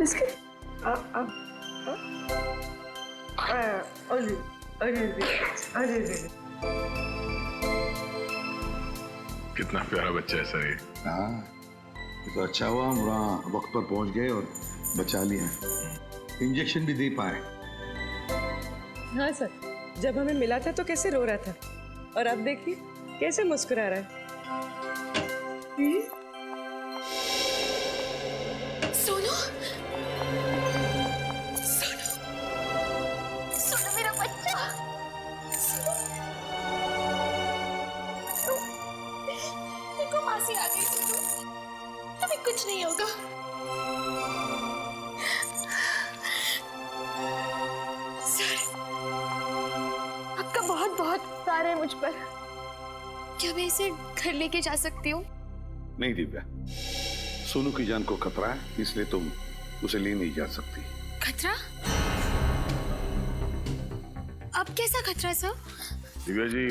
Biscuit अरे अरे अरे कितना प्यारा बच्चा है सर ये। हाँ, ये तो अच्छा हुआ हम वहाँ वक्त पर पहुंच गए और बचा लिया, इंजेक्शन भी दे पाए। हाँ सर, जब हमें मिला था तो कैसे रो रहा था और अब देखिए कैसे मुस्कुरा रहा है। सोनू, सोनू, सोनू मेरा बच्चा। देखो मासी आ गई। सोनू, अभी कुछ नहीं होगा। सर, आपका बहुत बहुत प्यार है मुझ पर। क्या मैं इसे घर लेके जा सकती हूँ? नहीं दिव्या, सोनू की जान को खतरा है, इसलिए तुम उसे ले नहीं जा सकती। खतरा? अब कैसा खतरा सर? दिव्या जी,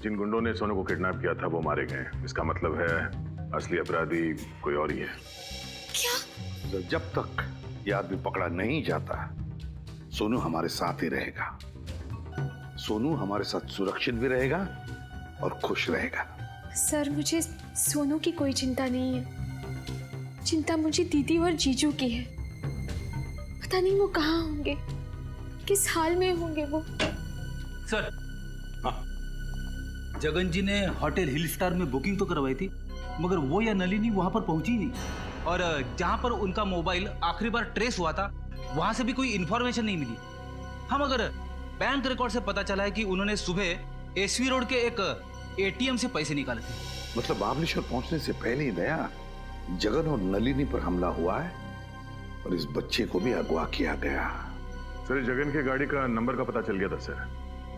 जिन गुंडों ने सोनू को किडनैप किया था वो मारे गए। इसका मतलब है असली अपराधी कोई और ही है। क्या? तो जब तक ये आदमी पकड़ा नहीं जाता, सोनू हमारे साथ ही रहेगा। सोनू हमारे साथ सुरक्षित भी रहेगा और खुश रहेगा। सर, मुझे सोनू की कोई चिंता नहीं है। चिंता मुझे दीदी और जीजू की है। पता नहीं वो कहाँ होंगे, किस हाल में होंगे वो। सर, जगन जी ने होटल हिल स्टार में बुकिंग तो करवाई थी, मगर वो या नलिनी वहां पर पहुंची नहीं। और जहां पर उनका मोबाइल आखिरी बार ट्रेस हुआ था, वहां से भी कोई इंफॉर्मेशन नहीं मिली। हम अगर बैंक रिकॉर्ड से पता चला है कि उन्होंने सुबह एसवी रोड के एक एटीएम से पैसे निकाले थे। मतलब महाबलेश्वर पहुंचने से पहले ही दया जगन और नलिनी पर हमला हुआ है और इस बच्चे को भी अगवा किया गया। सर, जगन की गाड़ी का नंबर का पता चल गया था सर।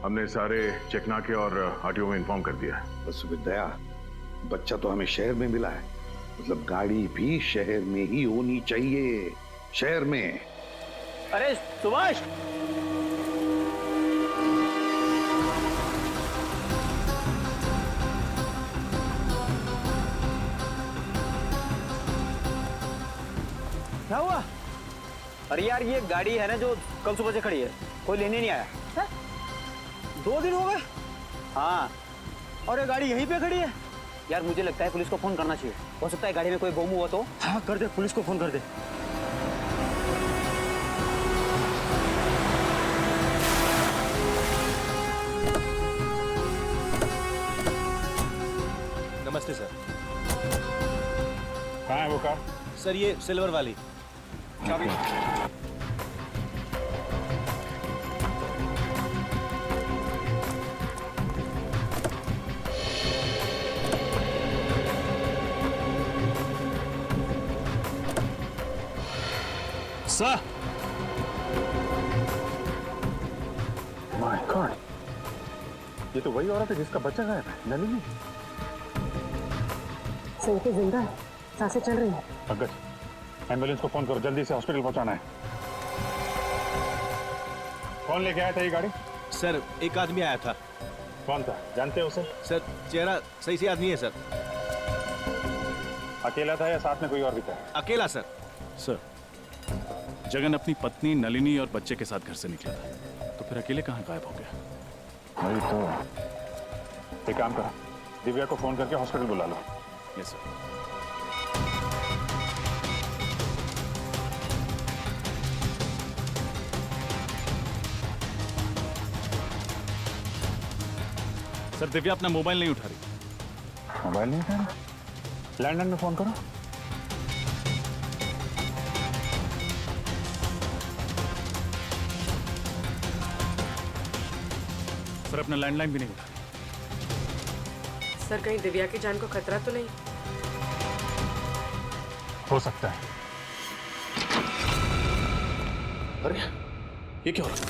हमने सारे चेकनाके और आरटीओ में इन्फॉर्म कर दिया। बस दया, बच्चा तो हमें शहर में मिला है, मतलब गाड़ी भी शहर में ही होनी चाहिए। शहर में। अरे सुभाष, क्या हुआ? अरे यार, ये गाड़ी है ना जो कल सुबह से खड़ी है, कोई लेने नहीं आया है? 2 दिन हो गए। हाँ, और ये गाड़ी यहीं पे खड़ी है। यार मुझे लगता है पुलिस को फोन करना चाहिए। हो सकता है गाड़ी में कोई गुम हुआ तो। हाँ कर दे, पुलिस को फोन कर दे। नमस्ते सर। कहाँ है वो कार? सर, ये सिल्वर वाली। चाबी। सर, माय गॉड, ये तो वही औरत है जिसका बच्चा गायब है, नलिनी। सही जिंदा है, सांसें चल रही हैं। पंकज, एम्बुलेंस को फोन करो, जल्दी से हॉस्पिटल पहुंचाना है। कौन लेके आया था ये गाड़ी? सर एक आदमी आया था। कौन था, जानते हो उसे? सर, चेहरा सही से आदमी है सर। अकेला था या साथ में कोई और भी था? अकेला सर। सर, जगन अपनी पत्नी नलिनी और बच्चे के साथ घर से निकला था, तो फिर अकेले कहाँ गायब हो गया? वही तो। एक काम करो, दिव्या को फोन करके हॉस्पिटल बुला लो। Yes sir. सर, दिव्या अपना मोबाइल नहीं उठा रही। मोबाइल नहीं उठा रहा? लैंडलाइन में फोन करो। सर, अपना लैंडलाइन भी नहीं उठा रही। सर, कहीं दिव्या की जान को खतरा तो नहीं? हो सकता है। अरे, ये क्या हो रहा है?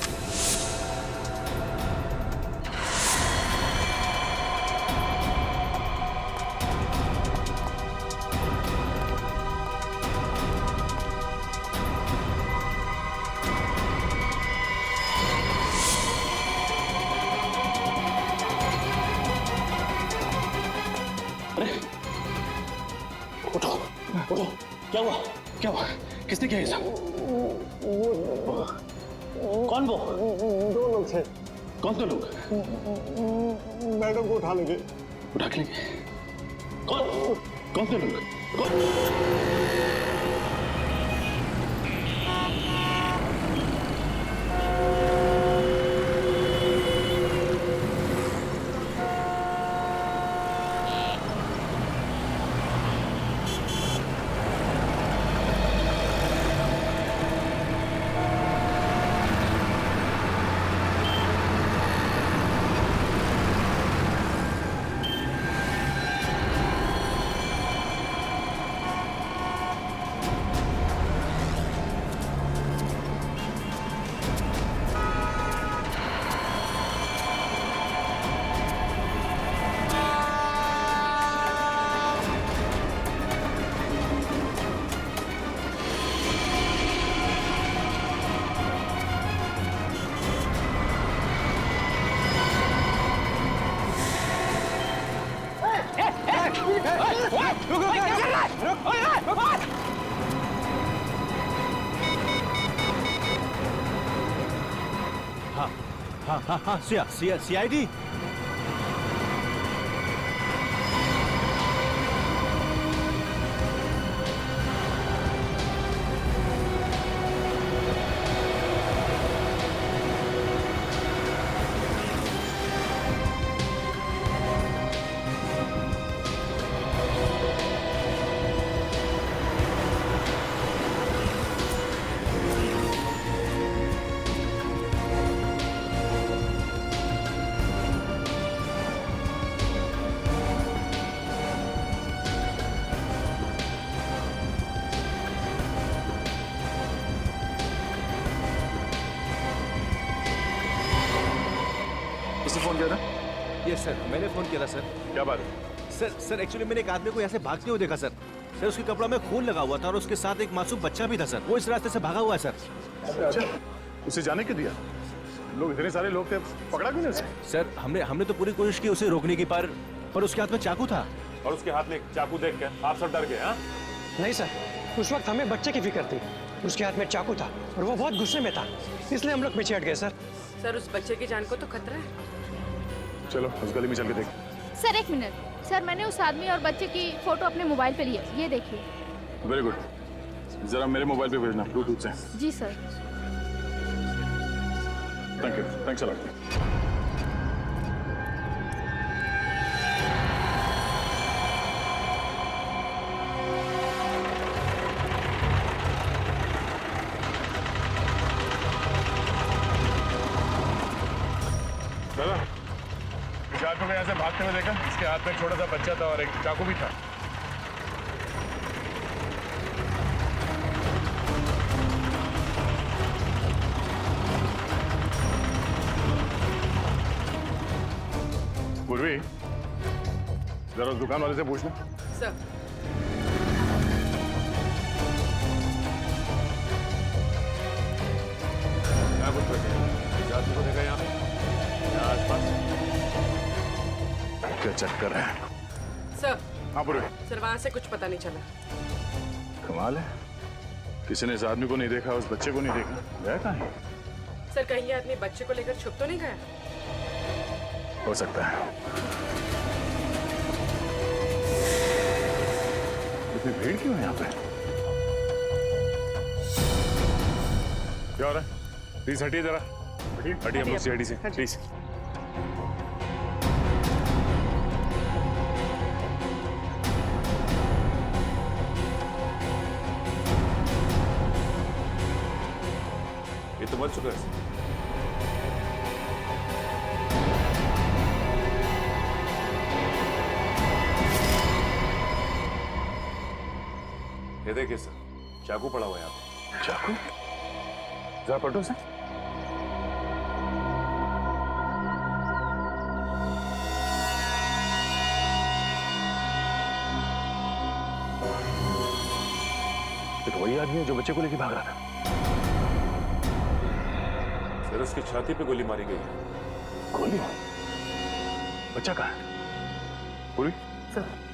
उठो, क्या हुआ? क्या हुआ? किसने किया ये सब? कौन वो? दो लोग थे। कौन दो लोग? मैडम को उठा लेंगे। उठा के लेंगे? कौन से लोग? कौन? हाँ, CID। किसने फोन किया था? ये सर, मैंने फोन किया था सर। क्या बात है? सर एक्चुअली मैंने एक आदमी को यहाँ से भागते हुए देखा सर। सर उसके कपड़ों में खून लगा हुआ था और उसके साथ एक मासूम बच्चा भी था सर। वो इस रास्ते से भागा हुआ है सर। अच्छा, उसे जाने क्यों दिया? लोग इतने सारे लोग थे, पकड़ा क्यों नहीं उसे? सर हमने तो पूरी कोशिश की उसे रोकने की, पर उसके हाथ में चाकू था। और उसके हाथ में चाकू देख कर आप सब डर गए? हाँ, नहीं सर, उस वक्त हमें बच्चे की फिक्र थी। उसके हाथ में चाकू था और वो बहुत गुस्से में था, इसलिए हम लोग पीछे हट गए सर। सर उस बच्चे की जान को तो खतरा है। चलो उस गली में चल के देख। सर एक मिनट, सर मैंने उस आदमी और बच्चे की फोटो अपने मोबाइल पे ली है, ये देखिए। वेरी गुड, जरा मेरे मोबाइल पे भेजना ब्लूटूथ से। जी sir. Thank you, thanks a lot. दादा, इस आदमी को यहाँ से भागते हुए देखा? इसके हाथ में एक छोटा सा बच्चा था और एक चाकू भी था। पूर्वी, जरा उस दुकान वाले से पूछना। सर क्या कुछ बैठे जादू को देखा यहाँ पे? यहाँ आसपास क्या चक्कर है? सर हाँ पूर्वी। सर वहाँ से कुछ पता नहीं चला। कमाल है, किसी ने इस आदमी को नहीं देखा, उस बच्चे को नहीं देखा। गया कहाँ है? सर कहीं ये आदमी बच्चे को लेकर छुप तो नहीं गया? हो सकता है। इतनी भीड़ क्यों है यहाँ पे? क्या हो रहा है? प्लीज हटिए जरा, हटिए हम लोग सीआईडी से, प्लीज। ये तो मर चुका है। ये देखिए सर, चाकू पड़ा हुआ है यहाँ पे। चाकू? जरा पलटो से। ये तो वही आदमी है जो बच्चे को लेके भाग रहा था। सर उसकी छाती पे गोली मारी गई है। गोली? बच्चा कहाँ है? पूरी,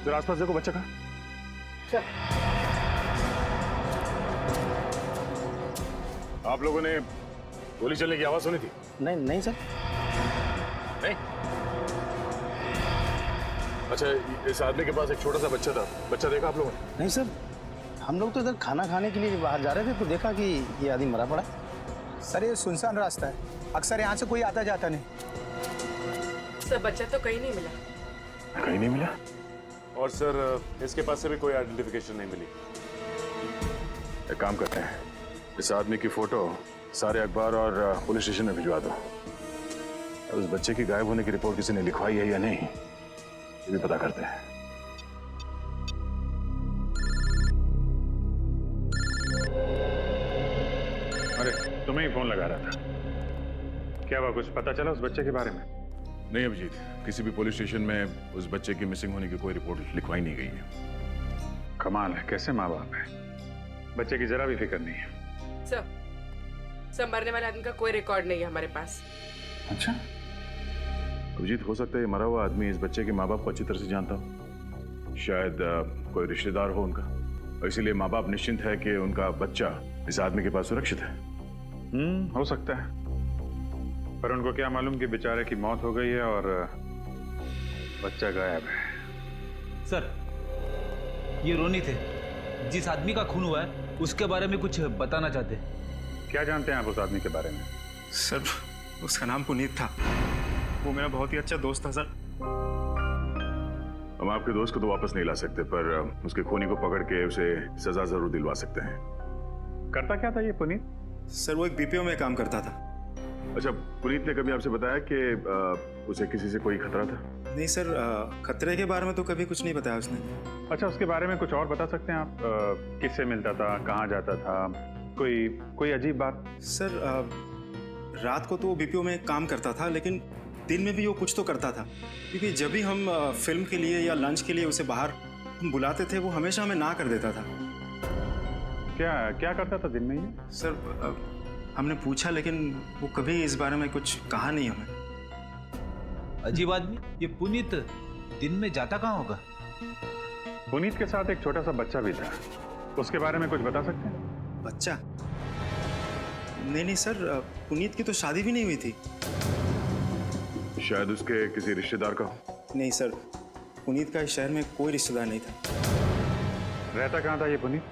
जरा आसपास देखो, बच्चा कहाँ? आप लोगों ने गोली चलने की आवाज सुनी थी? नहीं नहीं सर। नहीं? अच्छा, इस आदमी के पास एक छोटा सा बच्चा था, बच्चा देखा आप लोगों ने? नहीं सर, हम लोग तो इधर खाना खाने के लिए बाहर जा रहे थे तो देखा कि ये आदमी मरा पड़ा। सर ये सुनसान रास्ता है, अक्सर यहाँ से कोई आता जाता नहीं। सर बच्चा तो कहीं नहीं मिला। कहीं नहीं मिला? और सर इसके पास से भी कोई आइडेंटिफिकेशन नहीं मिली। एक काम करते हैं, इस आदमी की फोटो सारे अखबार और पुलिस स्टेशन में भिजवा दो। और उस बच्चे की गायब होने की रिपोर्ट किसी ने लिखवाई है या नहीं, ये भी पता करते हैं। अरे तुम्हें ही फोन लगा रहा था, क्या हुआ, कुछ पता चला उस बच्चे के बारे में? नहीं अभिजीत, किसी भी पुलिस स्टेशन में उस बच्चे की मिसिंग होने की कोई रिपोर्ट लिखवाई नहीं गई है। कमाल है, कैसे माँ बाप है, बच्चे की जरा भी फिक्र नहीं है। सब मरने वाले आदमी का कोई रिकॉर्ड नहीं है हमारे पास। अच्छा अभिजीत, हो सकता है ये मरा हुआ आदमी इस बच्चे के माँ बाप को अच्छी तरह से जानता हो, शायद कोई रिश्तेदार हो उनका, और इसीलिए माँ बाप निश्चिंत है कि उनका बच्चा इस आदमी के पास सुरक्षित है। हो सकता है, पर उनको क्या मालूम कि बेचारे की मौत हो गई है और बच्चा गायब है। सर, ये रोनित है, जिस आदमी का खून हुआ है उसके बारे में कुछ बताना चाहते हैं। क्या जानते हैं आप उस आदमी के बारे में? सर उसका नाम पुनीत था, वो मेरा बहुत ही अच्छा दोस्त था सर। हम आपके दोस्त को तो वापस नहीं ला सकते, पर उसके खूनी को पकड़ के उसे सजा जरूर दिलवा सकते हैं। करता क्या था ये पुनीत? सर वो एक बीपीओ में काम करता था। अच्छा, पुनीत ने कभी आपसे बताया कि उसे किसी से कोई खतरा था? नहीं सर, खतरे के बारे में तो कभी कुछ नहीं बताया उसने। अच्छा, उसके बारे में कुछ और बता सकते हैं आप? किससे मिलता था, कहाँ जाता था, कोई अजीब बात? सर रात को तो वो बीपीओ में काम करता था, लेकिन दिन में भी वो कुछ तो करता था, क्योंकि जब भी हम फिल्म के लिए या लंच के लिए उसे बाहर हम बुलाते थे वो हमेशा हमें ना कर देता था। क्या क्या करता था दिन में ये? सर हमने पूछा लेकिन वो कभी इस बारे में कुछ कहा नहीं हमें। अजीब आदमी, ये पुनीत दिन में जाता कहाँ होगा? पुनीत के साथ एक छोटा सा बच्चा भी था, उसके बारे में कुछ बता सकते हैं? बच्चा? नहीं सर, पुनीत की तो शादी भी नहीं हुई थी। शायद उसके किसी रिश्तेदार का हो। नहीं सर, पुनीत का इस शहर में कोई रिश्तेदार नहीं था। रहता कहाँ था ये पुनीत?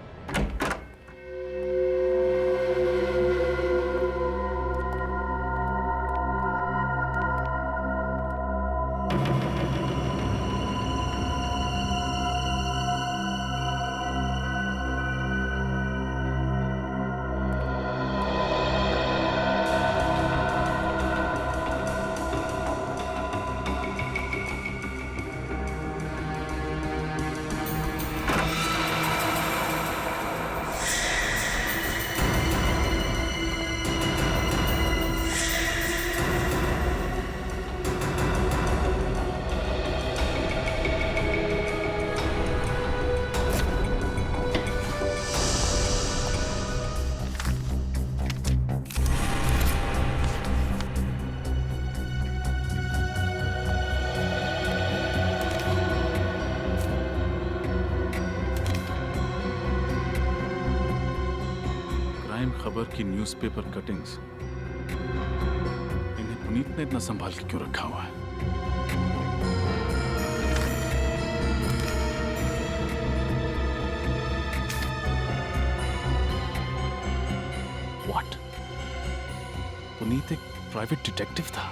खबर की न्यूज़पेपर कटिंग्स, इन्हें पुनीत ने इतना संभाल के क्यों रखा हुआ है? What? पुनीत एक प्राइवेट डिटेक्टिव था।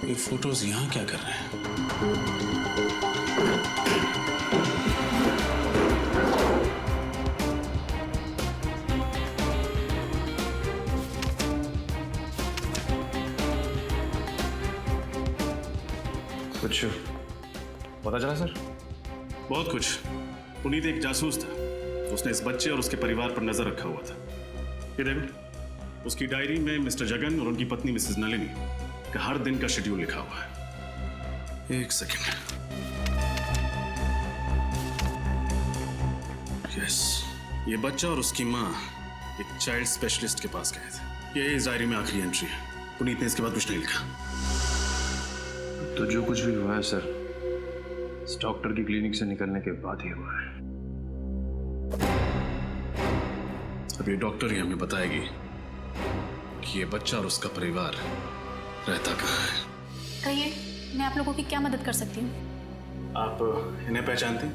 ये फोटोज यहाँ क्या कर रहे हैं? कुछ पता चला सर? बहुत कुछ। पुनीत एक जासूस था, उसने इस बच्चे और उसके परिवार पर नजर रखा हुआ था। ये देखो, उसकी डायरी में मिस्टर जगन और उनकी पत्नी मिसेस नलिनी का हर दिन का शेड्यूल लिखा हुआ है। एक सेकंड। यस, ये बच्चा और उसकी माँ एक चाइल्ड स्पेशलिस्ट के पास गए थे। ये इस डायरी में आखिरी एंट्री है। पुनीत ने इसके बाद कुछ नहीं लिखा। तो जो कुछ भी हुआ है सर, इस डॉक्टर की क्लिनिक से निकलने के बाद ही हुआ है। अब ये डॉक्टर ही हमें बताएगी कि ये बच्चा और उसका परिवार रहता कहाँ है। कहिए, मैं आप लोगों की क्या मदद कर सकती हूँ? आप इन्हें पहचानती?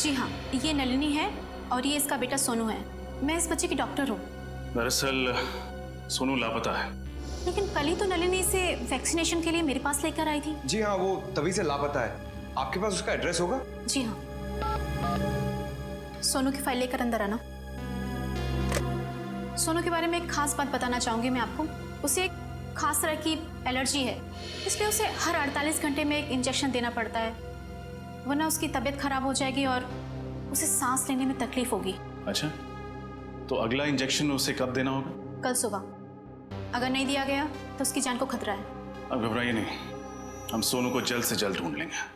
जी हाँ, ये नलिनी है और ये इसका बेटा सोनू है। मैं इस बच्चे की डॉक्टर हूँ। दरअसल सोनू लापता है। लेकिन कल ही तो नलिनी इसे वैक्सीनेशन के लिए मेरे पास लेकर आई थी। जी हाँ, वो तभी से लापता है। आपके पास उसका एड्रेस होगा? जी हाँ। सोनू की फाइल लेकर अंदर आना। सोनू के बारे में एक खास बात बताना चाहूंगी मैं आपको। उसे एक खास तरह की एलर्जी है, इसलिए उसे हर 48 घंटे में एक इंजेक्शन देना पड़ता है, वरना उसकी तबीयत खराब हो जाएगी और उसे सांस लेने में तकलीफ होगी। अच्छा, तो अगला इंजेक्शन उसे कब देना होगा? कल सुबह। अगर नहीं दिया गया तो उसकी जान को खतरा है। अब घबराइए नहीं, हम सोनू को जल्द से जल्द ढूंढ लेंगे।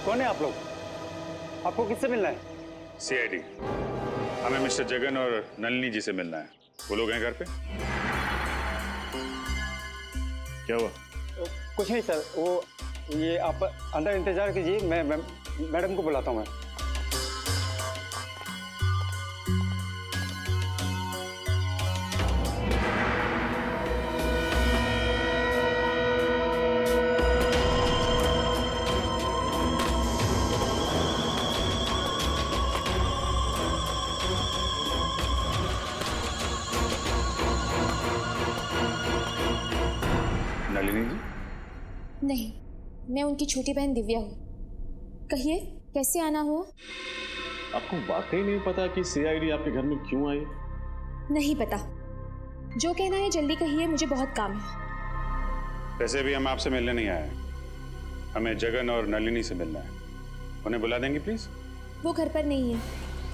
कौन है आप लोग? आपको किससे मिलना है? सीआईडी। हमें मिस्टर जगन और नलिनी जी से मिलना है। वो लोग हैं घर पे? क्या हुआ? कुछ नहीं सर, वो ये आप अंदर इंतजार कीजिए, मैं मैडम को बुलाता हूँ। मैं नलिनी जी? नहीं, मैं उनकी छोटी बहन दिव्या हूँ। कहिए, कैसे आना हुआ? आपको वाकई नहीं पता कि सीआईडी आपके घर में क्यों आई? नहीं पता। जो कहना है जल्दी कहिए, मुझे बहुत काम है। वैसे भी हम आपसे मिलने नहीं आए, हमें जगन और नलिनी से मिलना है। उन्हें बुला देंगे प्लीज? वो घर पर नहीं है,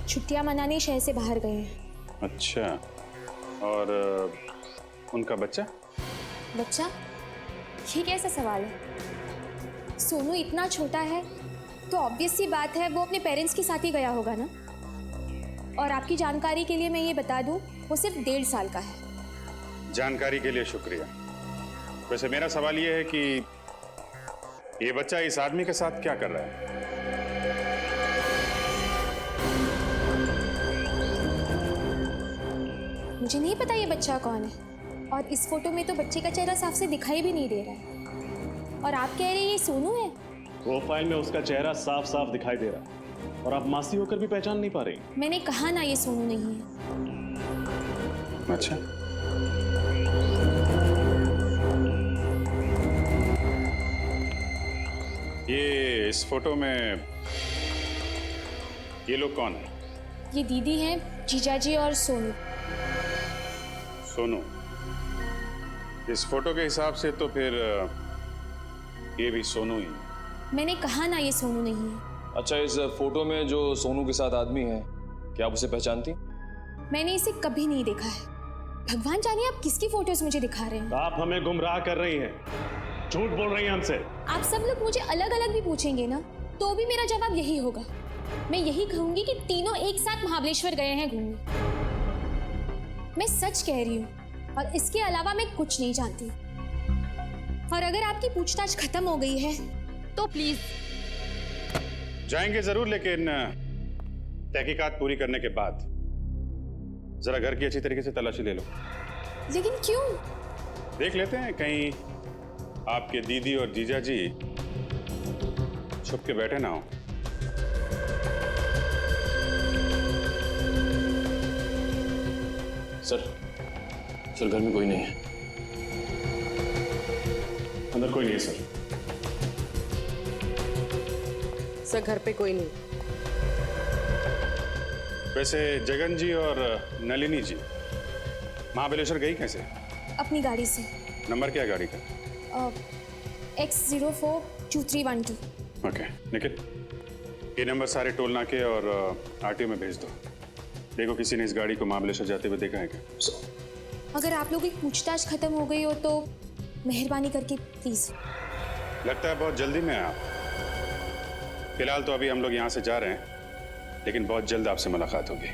छुट्टियां मनाने शहर से बाहर गए हैं। अच्छा, और उनका बच्चा? बच्चा? ये कैसा सवाल है? सोनू इतना छोटा है तो ऑब्वियस सी बात है वो अपने पेरेंट्स के साथ ही गया होगा ना। और आपकी जानकारी के लिए मैं ये बता दूं, वो सिर्फ 1.5 साल का है। जानकारी के लिए शुक्रिया। वैसे मेरा सवाल ये है कि ये बच्चा इस आदमी के साथ क्या कर रहा है? मुझे नहीं पता ये बच्चा कौन है, और इस फोटो में तो बच्चे का चेहरा साफ से दिखाई भी नहीं दे रहा है। और आप कह रहे हैं ये सोनू है? प्रोफाइल में उसका चेहरा साफ साफ दिखाई दे रहा है और आप मासी होकर भी पहचान नहीं पा रही। मैंने कहा ना ये सोनू नहीं है। अच्छा, ये इस फोटो में ये लोग कौन है? ये दीदी हैं, जीजाजी और सोनू। सोनू? इस फोटो के हिसाब से तो फिर ये भी सोनू ही है। मैंने कहा ना ये सोनू नहीं है। अच्छा, इस फोटो में जो सोनू के साथ आदमी है, क्या आप उसे पहचानती? मैंने इसे कभी नहीं देखा है। भगवान जाने आप किसकी फोटोज मुझे दिखा रहे हैं। आप हमें गुमराह कर रही हैं, झूठ बोल रही हैं हमसे। आप सब लोग मुझे अलग अलग भी पूछेंगे ना, तो भी मेरा जवाब यही होगा। मैं यही कहूंगी कि तीनों एक साथ महाबलेश्वर गए हैं घूमने। मैं सच कह रही हूँ और इसके अलावा मैं कुछ नहीं जानती। और अगर आपकी पूछताछ खत्म हो गई है तो प्लीज। जाएंगे जरूर, लेकिन तहकीकात पूरी करने के बाद जरा घर की अच्छी तरीके से तलाशी ले लो। लेकिन क्यों? देख लेते हैं कहीं आपके दीदी और जीजा जी छुप के बैठे ना हो। सर घर में कोई नहीं है। कोई नहीं है सर। सर घर पे कोई नहीं। वैसे जगन जी और नलिनी जी महाबलेश्वर गई कैसे? अपनी गाड़ी से। नंबर क्या है गाड़ी का? X042312। ओके निखिल, ये नंबर सारे टोल नाके और आरटीओ में भेज दो। देखो किसी ने इस गाड़ी को महाबलेश्वर जाते हुए देखा है क्या? अगर आप लोगों की पूछताछ खत्म हो गई हो तो मेहरबानी करके प्लीज। लगता है बहुत जल्दी में हैं आप। फिलहाल तो अभी हम लोग यहाँ से जा रहे हैं, लेकिन बहुत जल्द आपसे मुलाकात होगी।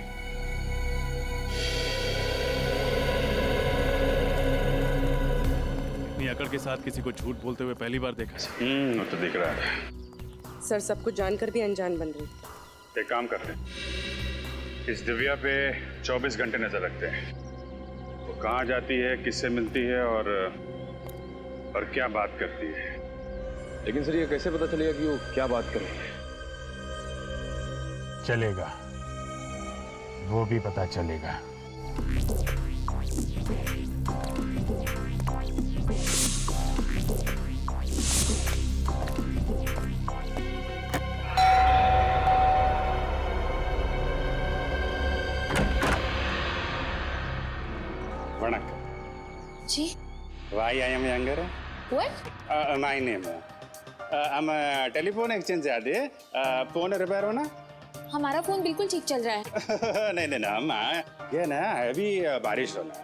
इतनी अकड़ के साथ किसी को झूठ बोलते हुए पहली बार देखा। वो तो दिख रहा है। सर सब कुछ जानकर भी अनजान बन रही। एक काम करते हैं, इस दिव्या पे 24 घंटे नजर रखते हैं। वो कहाँ जाती है, किससे मिलती है और क्या बात करती है। लेकिन सर ये कैसे पता चलेगा कि वो क्या बात कर रही है? चलेगा, वो भी पता चलेगा। वणक्कम जी। Why I am younger? What? My name. हम टेलीफोन एक्सचेंज से आते हैं। फोन रिपेयर होना? हमारा फोन बिल्कुल ठीक चल रहा है। नहीं नहीं ना अम्मा, ये ना अभी बारिश होना।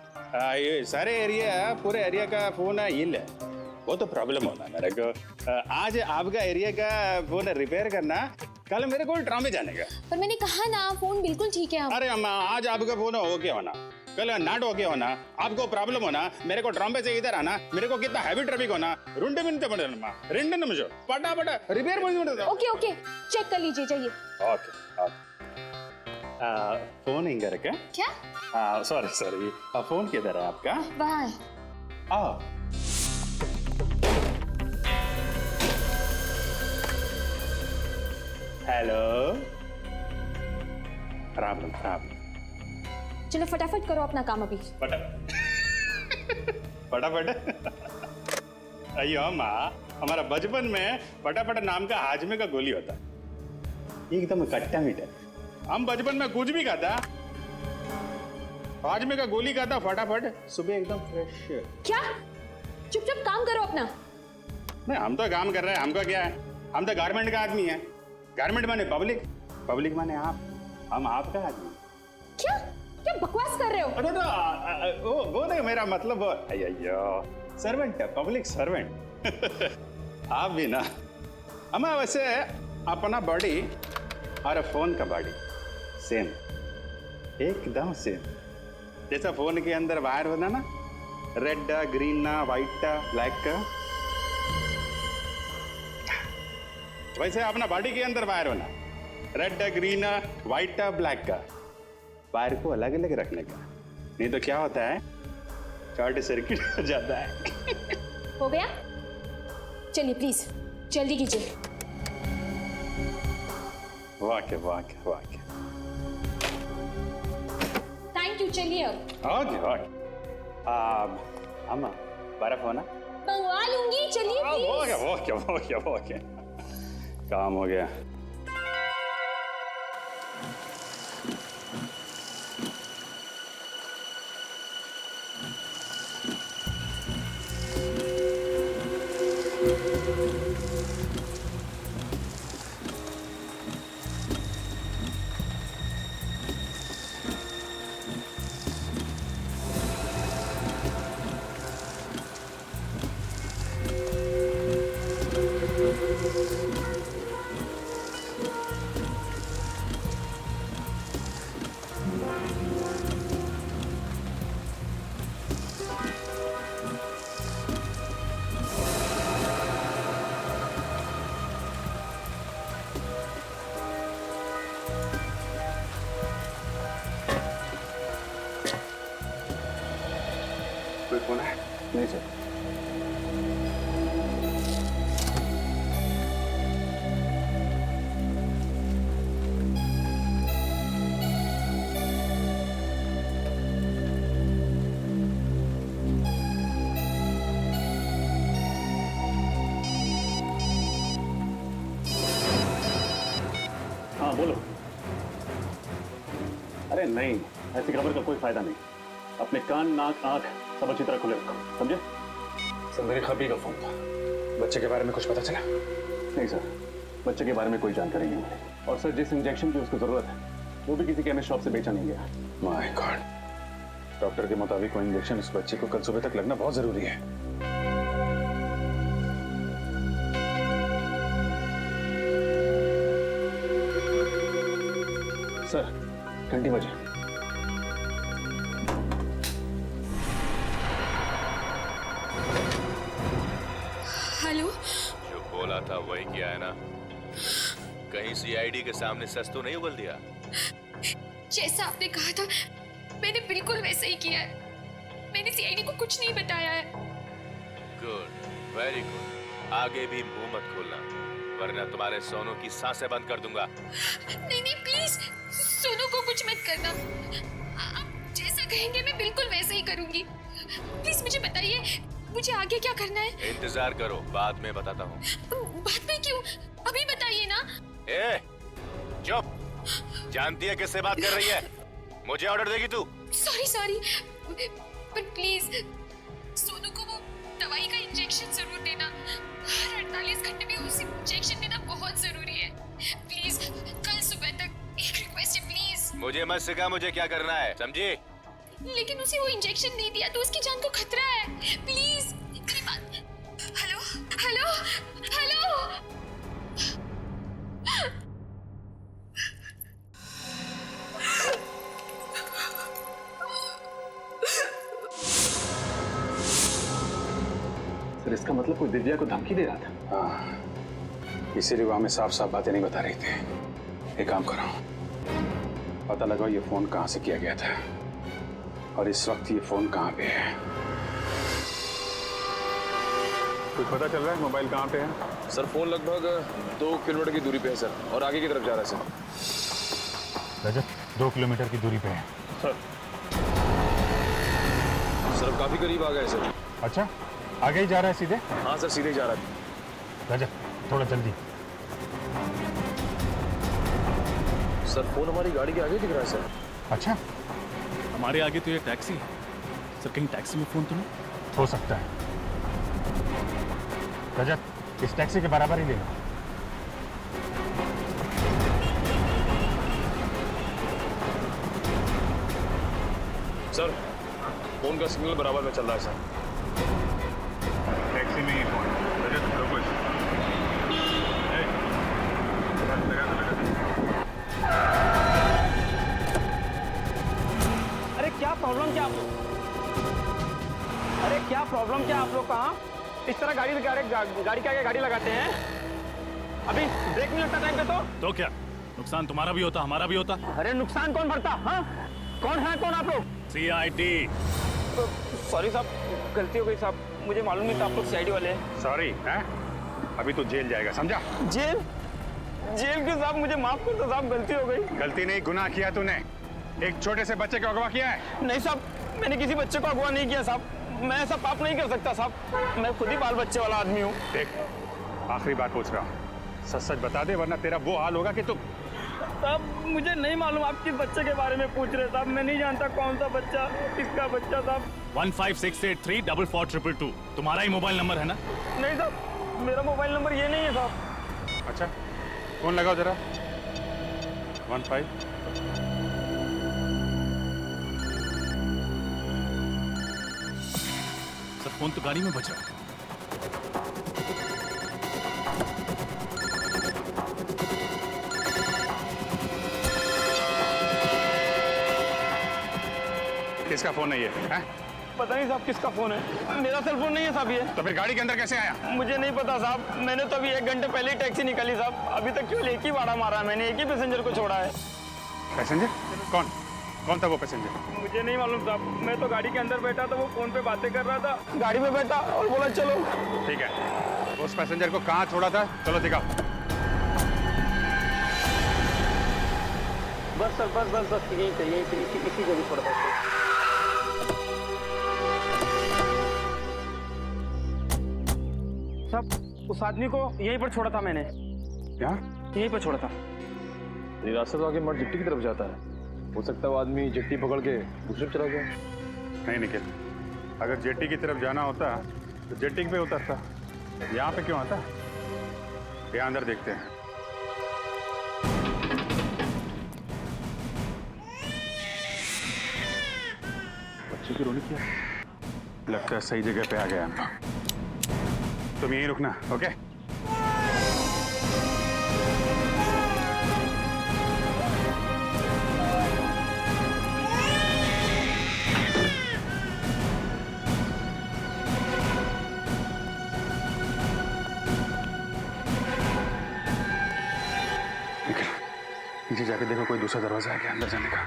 ये सारे एरिया, पूरे एरिया का फोन हिल है, वो तो प्रॉब्लम होना मेरे को। आज आपका एरिया का फोन रिपेयर करना, कल मेरे को ट्राम में जाने का। पर मैंने कहा ना फोन बिल्कुल ठीक है। अरे अम्मा, आज आपका फोन ओके होना, कल नाट ओके होना, आपको प्रॉब्लम होना, मेरे को ट्राम से इधर आना, मेरे को कितना हैवी ट्रैफिक होना, 2 मिनट पड़ेगा, 2 निमिषம் पटापट रिपेयर பண்ணிட்டு ओके ओके चेक कर लीजिए जाइए। ओके फोन इंगर का क्या? सॉरी सॉरी, फोन किधर है आपका? बाय। आओ। हेलो। Problem problem. चलो फटाफट करो अपना काम अभी। फटाफट। अयो अम्मा, हमारा बचपन में फटाफट नाम का हाजमे का गोली होता, एकदम खट्टा मीठा। हम बचपन में कुछ भी खाता, हाजमे का गोली खाता, फटाफट सुबह एकदम फ्रेश। क्या? चुपचाप काम करो अपना। नहीं, हम तो काम कर रहे हैं, हमका क्या है, हम तो गारमेंट का आदमी है। गारमेंट माने पब्लिक, पब्लिक माने आप, हम आपका आदमी। क्या क्या बकवास कर रहे हो? अरे वो नहीं, मेरा मतलब अयो सर्वेंट, पब्लिक सर्वेंट। आप भी ना अम्मा, वैसे अपना बॉडी और फोन का बॉडी सेम, एकदम सेम। जैसा फोन के अंदर वायर होना ना, रेड ग्रीन व्हाइट ब्लैक का, वैसे अपना बॉडी के अंदर वायर होना, रेड ग्रीन व्हाइट ब्लैक का। वायर को अलग अलग रखने का, नहीं तो क्या होता है, शॉर्ट सर्किट हो जाता है। हो गया? चलिए प्लीज जल्दी कीजिए। वाके वाके वाके। Thank you. चलिए अब। Okay okay. अम्मा बर्फ होना? मंगवा लूंगी, चलिए please. Okay okay okay okay, काम हो गया। कोई फोन है? नहीं सर। नहीं, ऐसी खबर का कोई फायदा नहीं। अपने कान, नाक, आंख सब अच्छी तरह खुले रखो, समझे? सर मेरे खबी का फोन था, बच्चे के बारे में कुछ पता चला? नहीं सर, बच्चे के बारे में कोई जानकारी नहीं मिली। और सर जिस इंजेक्शन की उसको जरूरत है वो भी किसी केमिस्ट शॉप से बेचा नहीं गया। माय गॉड, डॉक्टर के मुताबिक वो इंजेक्शन उस बच्चे को कल सुबह तक लगना बहुत जरूरी है। सर घंटी बजे। हेलो। जो बोला था वही किया है ना? कहीं सीआईडी के सामने सच तो नहीं उगल दिया? जैसा आपने कहा था मैंने बिल्कुल वैसा ही किया है। मैंने सीआईडी को कुछ नहीं बताया है। Good, very good. आगे भी मुंह मत खोलना वरना तुम्हारे सोनू की सांसें बंद कर दूंगा। नहीं नहीं प्लीज, सोनू को कुछ मत करना। आप जैसा कहेंगे मैं बिल्कुल वैसा ही करूंगी। प्लीज मुझे बताइए मुझे आगे क्या करना है? इंतजार करो, बाद में बताता हूँ। बाद में क्यों? अभी बताइए ना। ए, चुप। जानती है किससे बात कर रही है? मुझे ऑर्डर देगी तू? सॉरी पर प्लीज सोनू को वो दवाई का इंजेक्शन जरूर देना। हर 48 घंटे में उसे इंजेक्शन देना बहुत जरूरी है। प्लीज कल सुबह तक एक रिक्वेस्ट है प्लीज। मुझे मत सिखा मुझे क्या करना है, समझी? लेकिन उसे वो इंजेक्शन नहीं दिया तो उसकी जान को खतरा है। प्लीज मेरी बात। Hello hello hello. सर इसका मतलब कोई दिव्या को धमकी दे रहा था? हाँ, इसीलिए वो हमें साफ साफ बातें नहीं बता रही थी। एक काम करो, पता लगाओ ये फोन कहाँ से किया गया था और इस वक्त ये फोन कहाँ पे है। कुछ पता चल रहा है मोबाइल कहाँ पे है? सर फोन लगभग 2 किलोमीटर की दूरी पे है सर, और आगे की तरफ जा रहा है सर। रजत 2 किलोमीटर की दूरी पे है सर काफी करीब आ गए सर। अच्छा, आगे ही जा रहा है सीधे? हाँ सर सीधे ही जा रहा है। रजत थोड़ा जल्दी। सर फोन हमारी गाड़ी के आगे दिख रहा है सर। अच्छा, हमारे आगे तो ये टैक्सी है। सर कहीं टैक्सी में फोन तो नहीं? हो सकता है। रजत इस टैक्सी के बराबर ही ले लो। सर फोन का सिग्नल बराबर में चल रहा है सर। टैक्सी में ही फोन। रजत रुको। अरे क्या प्रॉब्लम क्या आप लोग? अरे क्या प्रॉब्लम क्या आप लोग? कहाँ इस तरह गाड़ी के आगे गाड़ी लगाते हैं? अभी ब्रेक नहीं लगता टाइम पे तो क्या नुकसान तुम्हारा भी होता हमारा भी होता? अरे नुकसान कौन भरता? हाँ कौन आप लोग? सीआईडी। सॉरी साहब, गलती हो गई साहब, मुझे मालूम नहीं था आप लोग सीआईडी वाले हैं। सॉरी है, अभी तो जेल जाएगा, समझा? जेल के साहब मुझे माफ कर दो साहब, गलती हो गई। गलती नहीं, गुनाह किया तूने। एक छोटे से बच्चे को अगवा किया है। नहीं साहब, मैंने किसी बच्चे को अगवा नहीं किया साहब। मैं ऐसा पाप नहीं कर सकता साहब, मैं खुद ही बाल बच्चे वाला आदमी हूँ। देख, आखिरी बात पूछ रहा हूँ, सच बता दे वरना तेरा वो हाल होगा कि तू। साहब मुझे नहीं मालूम आप किस बच्चे के बारे में पूछ रहे साहब, मैं नहीं जानता कौन सा बच्चा, किसका बच्चा साहब। 1568324422 तुम्हारा ही मोबाइल नंबर है ना? नहीं साहब, मेरा मोबाइल नंबर ये नहीं है साहब। अच्छा, फोन लगाओ जरा। 15। सर फोन तो गाड़ी में बज रहा है। किसका फोन है ये? हैं? पता नहीं साहब किसका फोन है, मेरा सेल फोन नहीं है साहब ये। तो फिर गाड़ी के अंदर कैसे आया? मुझे नहीं पता साहब, मैंने तो अभी 1 घंटे पहले ही टैक्सी निकाली साहब, अभी तक केवल एक ही भाड़ा मारा है मैंने, एक ही पैसेंजर को छोड़ा है। पैसेंजर? कौन था वो पैसेंजर? मुझे नहीं मालूम साहब, मैं तो गाड़ी के अंदर बैठा था, वो फोन पे बातें कर रहा था, गाड़ी में बैठा और बोला चलो। ठीक है, उस पैसेंजर को कहाँ छोड़ा था? चलो दिखाओ। बस सर, बस यही पे इसी जगह छोड़ा था। साहब उस आदमी को यहीं पर छोड़ा था मैंने। यहाँ? यहीं पर छोड़ा था। ये रास्ता तो आगे मठ गिट्टी की तरफ जाता है। हो सकता है वो आदमी जेट्टी पकड़ के दूसरे चला गया। नहीं निखिल, अगर जेट्टी की तरफ जाना होता तो जेट्टी पे उतरता, यहाँ पे क्यों आता? यहाँ अंदर देखते हैं। बच्चे की रोनी क्या? लगता है सही जगह पे आ गया हम लोग। तुम यहीं रुकना, ओके? नीचे जाके देखो कोई दूसरा दरवाजा है क्या अंदर जाने का।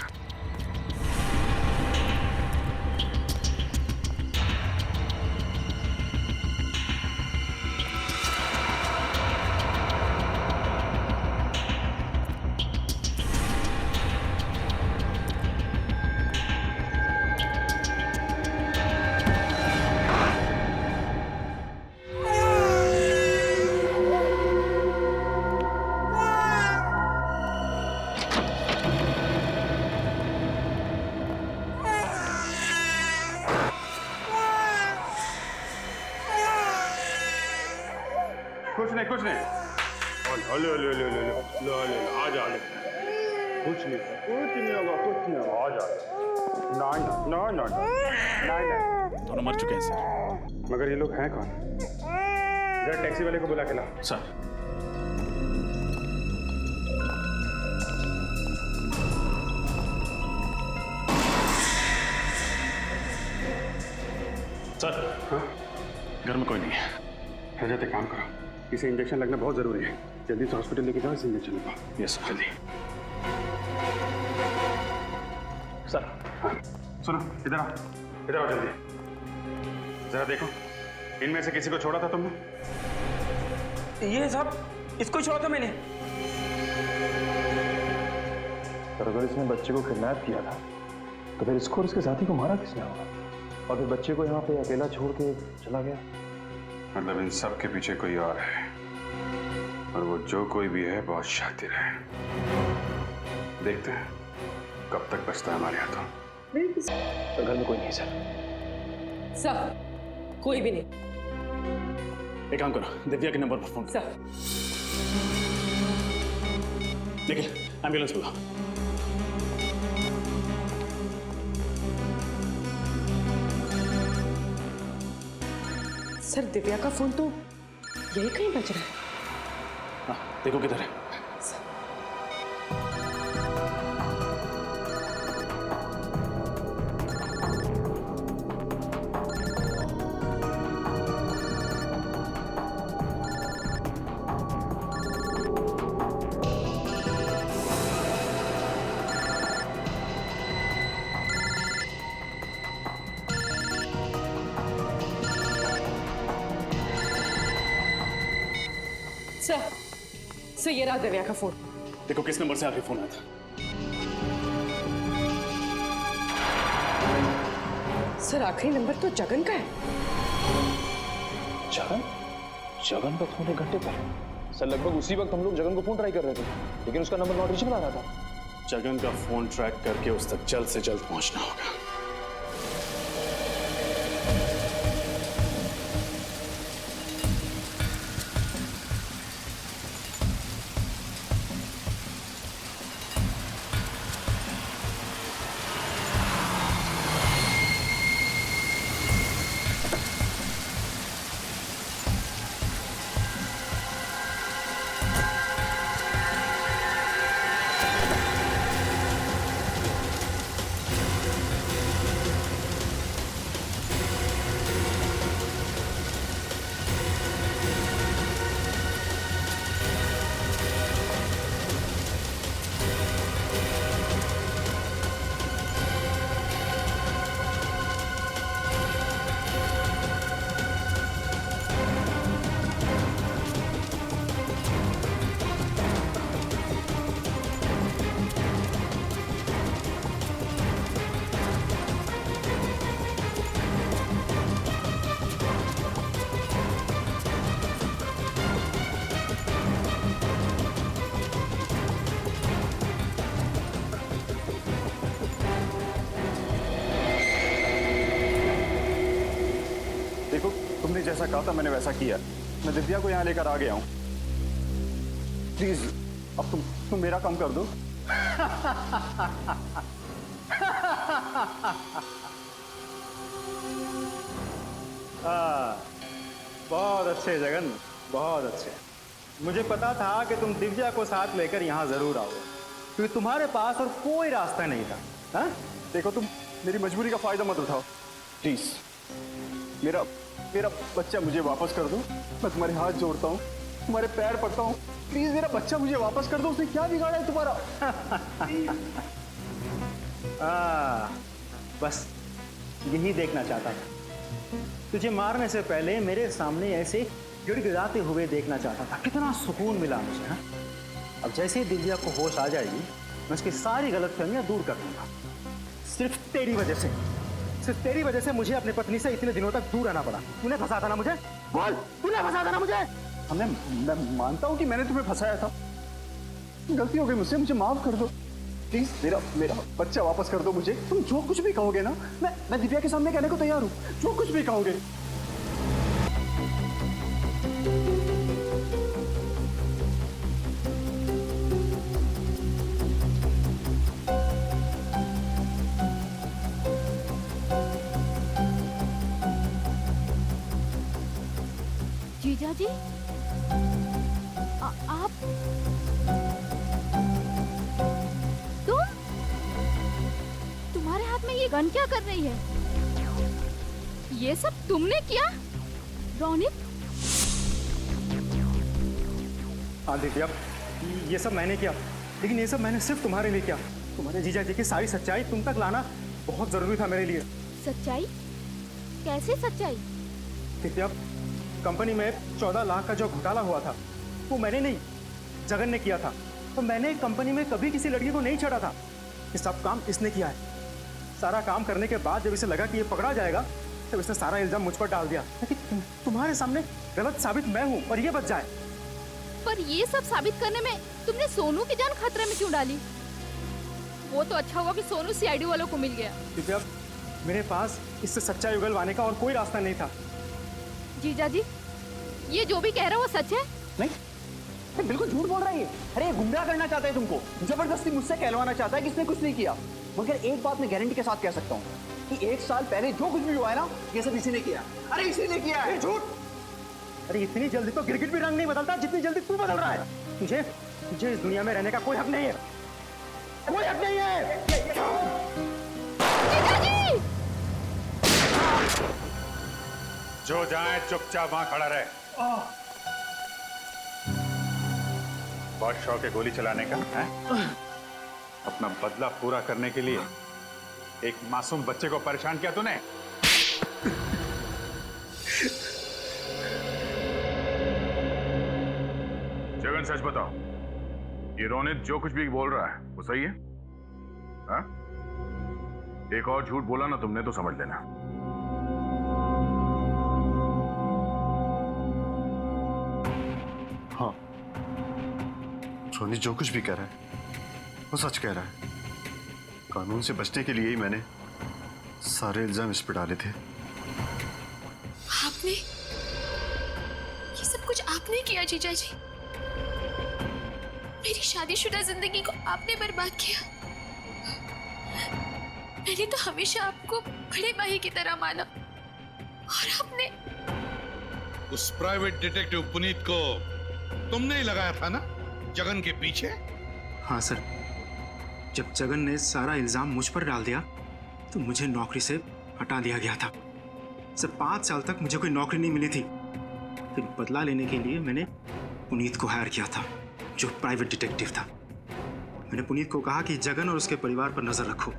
कुछ नहीं। लो आ जा। कुछ नहीं होगा। आ जा। ना। दोनों मर चुके हैं सर। मगर ये लोग हैं कौन? जरा टैक्सी वाले को बुला के ला। सर हाँ? घर में कोई नहीं है। रजत एक काम करो, इसे इंजेक्शन लगना बहुत जरूरी है। जल्दी से हॉस्पिटल लेके जाओ, इसे इंजेक्शन लगवाओ। यस जल्दी। सर हाँ सुनो, इधर आओ जल्दी। जरा देखो, इनमें से किसी को छोड़ा था तुमने? ये साहब, इसको छोड़ा था मैंने। पर अगर इसने बच्चे को किडनैप किया था तो फिर इसको और इसके साथी को मारा किसने होगा? और फिर बच्चे को यहाँ पे अकेला छोड़ के चला गया। मतलब इन सब के पीछे कोई और है, और वो जो कोई भी है बहुत शातिर है। देखते हैं कब तक बचता है हमारे हाथों। तो घर में कोई नहीं सर। सर कोई भी नहीं। एक काम करो, दिव्या के नंबर पर फोन सर। निखिल एम्बुलेंस बुलाओ। सर दिव्या का फोन तो यही कहीं बज रहा है। हाँ देखो किधर है। सर ये रहा दिव्या का फोन। देखो किस नंबर से आखिरी फोन आया था। सर आखिरी नंबर तो जगन का है। जगन का फोन 1 घंटे पर। सर लगभग उसी वक्त हम लोग जगन को फोन ट्राई कर रहे थे, लेकिन उसका नंबर नॉट रीचेबल आ रहा था। जगन का फोन ट्रैक करके उस तक जल्द से जल्द पहुंचना होगा। तुमने जैसा कहा था मैंने वैसा किया। मैं दिव्या को यहाँ लेकर आ गया हूँ। प्लीज अब तुम मेरा काम कर दो। बहुत अच्छे जगन, बहुत अच्छे। मुझे पता था कि तुम दिव्या को साथ लेकर यहाँ जरूर आओगे, क्योंकि तुम्हारे पास और कोई रास्ता नहीं था। हाँ? देखो तुम मेरी मजबूरी का फायदा मत उठाओ प्लीज। मेरा बच्चा मुझे वापस कर दो। मैं तुम्हारे हाथ जोड़ता हूँ, तुम्हारे पैर पड़ता हूँ, प्लीज मेरा बच्चा मुझे वापस कर दो। उसने क्या बिगाड़ा है तुम्हारा? बस यही देखना चाहता था। तुझे मारने से पहले मेरे सामने ऐसे गिड़गिड़ाते हुए देखना चाहता था। कितना सुकून मिला मुझे। हाँ? अब जैसे ही दिव्या को होश आ जाएगी मैं उसकी सारी गलतफहमियां दूर कर दूंगा। सिर्फ तेरी वजह से मुझे अपनी पत्नी से इतने दिनों तक दूर रहना पड़ा। तूने फंसा था ना मुझे? बोल, तूने फंसा था ना मुझे? मैं मानता हूं कि मैंने तुम्हें फंसाया था। गलती हो गई मुझसे, मुझे माफ कर दो प्लीज। मेरा बच्चा वापस कर दो मुझे। तुम जो कुछ भी कहोगे ना, मैं दिव्या के सामने कहने को तैयार हूं। जो कुछ भी कहोगे। जीजा जी, आप तुम्हारे हाथ में ये गन क्या कर रही है? ये सब तुमने किया? रोनित? हाँ दिव्या, ये सब मैंने किया, लेकिन ये सब मैंने सिर्फ तुम्हारे लिए किया। तुम्हारे जीजा जी की सारी सच्चाई तुम तक लाना बहुत जरूरी था मेरे लिए। सच्चाई? कैसे सच्चाई? दिव्या, कंपनी में 14 लाख का जो घोटाला हुआ था वो मैंने नहीं, जगन ने किया था। तो मैंने कंपनी में कभी किसी लड़की को नहीं छेड़ा था। ये सब काम इसने किया है। सारा काम करने के बाद जब इसे लगा कि ये पकड़ा जाएगा तब इसने सारा इल्जाम मुझ पर डाल दिया कि तुम्हारे सामने गलत साबित मैं हूँ और ये बच जाए। पर ये सब साबित करने में तुमने सोनू की जान खतरे में क्यों डाली? वो तो अच्छा हुआ कि सोनू सीआईडी वालों को मिल गया। दिव्या, मेरे पास इससे सच्चाई उगलवाने का और कोई रास्ता नहीं था। जीजा जी, ये जो भी कह रहा है वो सच है? नहीं, बिल्कुल झूठ बोल रहा है ये। अरे गुमराह करना चाहता है तुमको, जबरदस्ती मुझसे कहलवाना चाहता है कि इसने कुछ नहीं किया। मगर एक बात मैं गारंटी के साथ कह सकता हूँ कि 1 साल पहले जो कुछ भी हुआ है ना, ये सब इसी ने किया। अरे इसी ने किया है। झूठ। अरे इतनी जल्दी तो गिरगिट भी रंग नहीं बदलता जितनी जल्दी तू बदल रहा है। तुझे इस दुनिया में रहने का कोई हक नहीं है। कोई हक नहीं है। जो जाए चुपचाप वहां खड़ा रहे। बहुत शौक है गोली चलाने का है? अपना बदला पूरा करने के लिए एक मासूम बच्चे को परेशान किया तूने। जगन सच बताओ, ये रोनित जो कुछ भी बोल रहा है वो सही है? हाँ? एक और झूठ बोला ना तुमने तो समझ लेना। हाँ, रोनित जो कुछ भी कह रहा है वो सच कह रहा है। कानून से बचने के लिए ही मैंने सारे इल्जाम इस पर डाले थे। आपने ये सब कुछ आपने किया जीजा जी। मेरी शादीशुदा जिंदगी को आपने बर्बाद किया। मैंने तो हमेशा आपको बड़े भाई की तरह माना और आपने उस प्राइवेट डिटेक्टिव पुनीत को तुमने ही लगाया था ना जगन के पीछे? हाँ सर, जब जगन ने सारा इल्जाम मुझ पर डाल दिया तो मुझे नौकरी से हटा दिया गया था। सर 5 साल तक मुझे कोई नौकरी नहीं मिली थी। फिर बदला लेने के लिए मैंने पुनीत को हायर किया था, जो प्राइवेट डिटेक्टिव था। मैंने पुनीत को कहा कि जगन और उसके परिवार पर नजर रखो।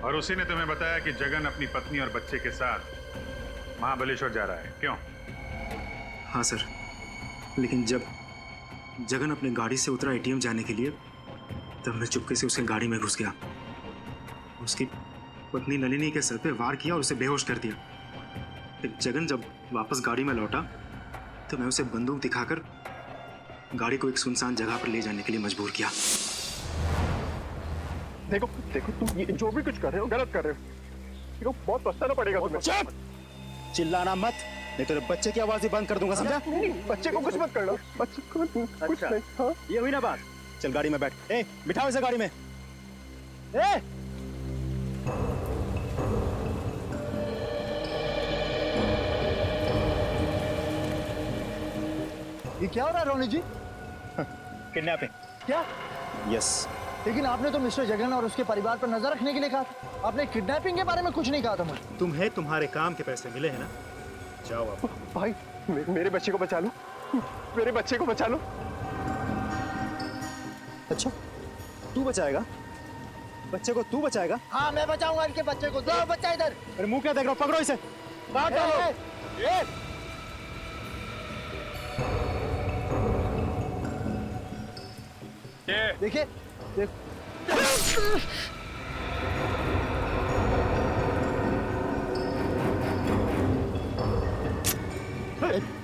और उसी ने तुम्हें बताया कि जगन अपनी पत्नी और बच्चे के साथ महाबलेश्वर जा रहा है, क्यों? हाँ सर, लेकिन जब जगन अपने गाड़ी से उतरा एटीएम जाने के लिए तब मैं चुपके से उसके गाड़ी में घुस गया। उसकी पत्नी नलिनी के सर पे वार किया और उसे बेहोश कर दिया। फिर जगन जब वापस गाड़ी में लौटा तो मैं उसे बंदूक दिखाकर गाड़ी को एक सुनसान जगह पर ले जाने के लिए मजबूर किया। देखो तुम ये जो भी कुछ कर रहे हो गलत कर रहे हो। देखो बहुत पछताना पड़ेगा तुम्हें। चिल्लाना मत, नहीं तेरे बच्चे की आवाज ही बंद कर दूंगा, समझा? बच्चे को कुछ मत करना, बच्चे को कुछ नहीं। हाँ? ये हुई ना बात। चल गाड़ी में बैठ। ए, बिठाओ इसे गाड़ी में। ए! ये क्या हो रहा है रोनी जी? किडनैपिंग। क्या? यस। लेकिन आपने तो मिस्टर जगन और उसके परिवार पर नजर रखने के लिए कहा था। आपने किडनैपिंग के बारे में कुछ नहीं कहा था मुझे। तुम्हें तुम्हारे काम के पैसे मिले हैं ना? जाओ आप। भाई मेरे बच्चे को बचा लो, मेरे बच्चे को बचा लो। अच्छा, तू बचाएगा? बच्चे को तू बचाएगा? हाँ, मैं बचाऊंगा इनके बच्चे को। दो बच्चा इधर। अरे मुंह क्या देख रहा हो? पकड़ो इसे। बाहर डालो। देखिए,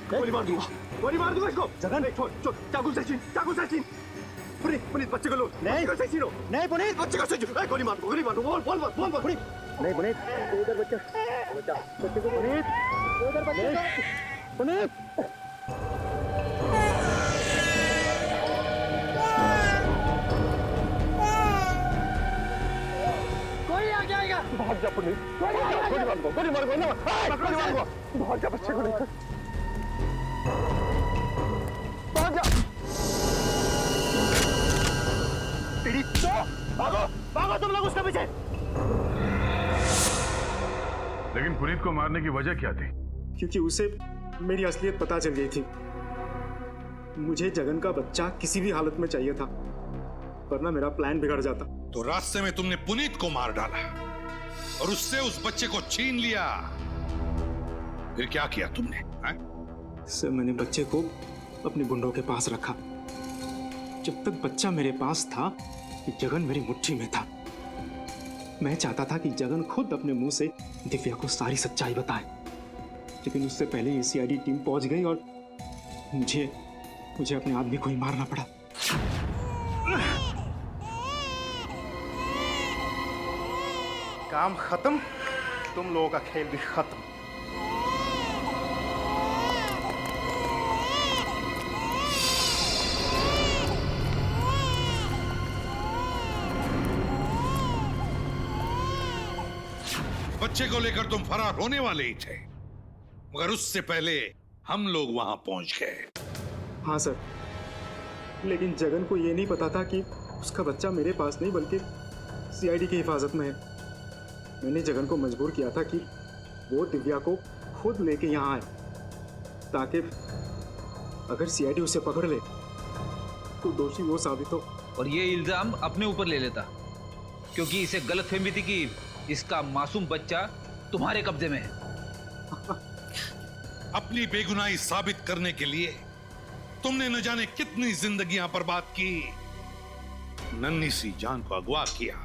गोली मार दूंगा, गोली मार दूंगा इसको। जगन छोड़, चाकू से छीन, चाकू से छीन। पुनीत बच्चे को लो। नहीं, बच्चे को छीनो। नहीं पुनीत, बच्चे को छीनो। गोली मार दो, गोली मार दो। बोल पुनीत। नहीं पुनीत, उधर बच्चा, बच्चे को पुनीत, उधर बच्चे को पुनीत। कोई आ जाएगा। भाग जा पुनीत, गोली मार दो, गोली मार दो ना, गोली मार दो। भाग जा बच्चे को लेकर, भाग जा। भागो तुम लोग उसके पीछे। लेकिन पुनीत को मारने की वजह क्या थी? क्योंकि उसे मेरी असलियत पता चल गई थी। मुझे जगन का बच्चा किसी भी हालत में चाहिए था, वरना मेरा प्लान बिगड़ जाता। तो रास्ते में तुमने पुनीत को मार डाला और उससे उस बच्चे को छीन लिया। फिर क्या किया तुमने? सर, मैंने बच्चे को अपने गुंडों के पास रखा। जब तक बच्चा मेरे पास था, जगन मेरी मुट्ठी में था। मैं चाहता था कि जगन खुद अपने मुंह से दिव्या को सारी सच्चाई बताए, लेकिन उससे पहले ही सीआईडी टीम पहुंच गई और मुझे अपने आदमी को ही मारना पड़ा। काम खत्म, तुम लोगों का खेल भी खत्म। बच्चे को लेकर तुम फरार होने वाले ही थे, मगर उससे पहले हम लोग वहां पहुंच गए। हाँ सर, लेकिन जगन को यह नहीं पता था कि उसका बच्चा मेरे पास नहीं बल्कि सीआईडी की हिफाजत में है। मैंने जगन को मजबूर किया था कि वो दिव्या को खुद लेके यहाँ आए, ताकि अगर सीआईडी उसे पकड़ ले तो दोषी वो साबित हो। और ये इल्जाम अपने ऊपर ले लेता, क्योंकि इसे गलतफहमी थी कि इसका मासूम बच्चा तुम्हारे कब्जे में है। अपनी बेगुनाही साबित करने के लिए तुमने न जाने कितनी जिंदगियां बर्बाद की, नन्ही सी जान को अगवा किया,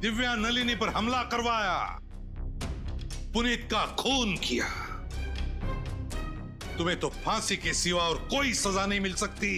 दिव्या नलिनी पर हमला करवाया, पुनीत का खून किया। तुम्हें तो फांसी के सिवा और कोई सजा नहीं मिल सकती।